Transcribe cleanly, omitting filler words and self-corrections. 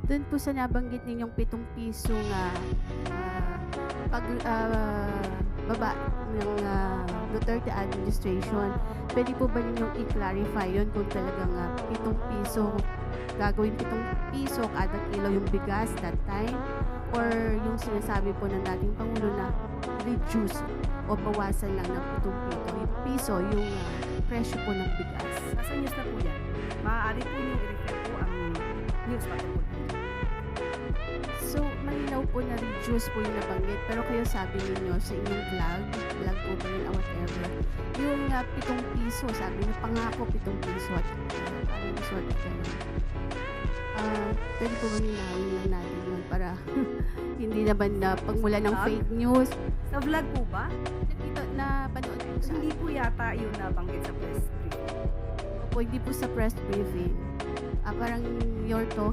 Do'n po sa nabanggit ninyong ₱7 nga, pag baba ng, Duterte administration, puwede po ba ninyong i-clarify 'yun kung talagang, ₱7 gagawing ₱7 kada kilo yung bigas that time, or yung sinasabi po ng dating pangulo na reduce o bawasan lang ng ₱7 yung, presyo po ng bigas? Nasa news na po yan. Maaari po niyong i-refer po ang news patungkol dito. So, malinaw po na reduce po yung nabanggit, pero kayo sabi ninyo sa inyong vlog po ba yun or whatever, yung, ₱7 sabi niyo pangako ₱7 at, parang sort of gano'n. Puwede po bang linawin lang natin yun para hindi naman na pagmula ng Vlog? fake news. Sa vlog po ba? Napanood ko sa Hindi po yata yun nabanggit sa press briefing. po, hindi po sa press briefing. Parang you're talking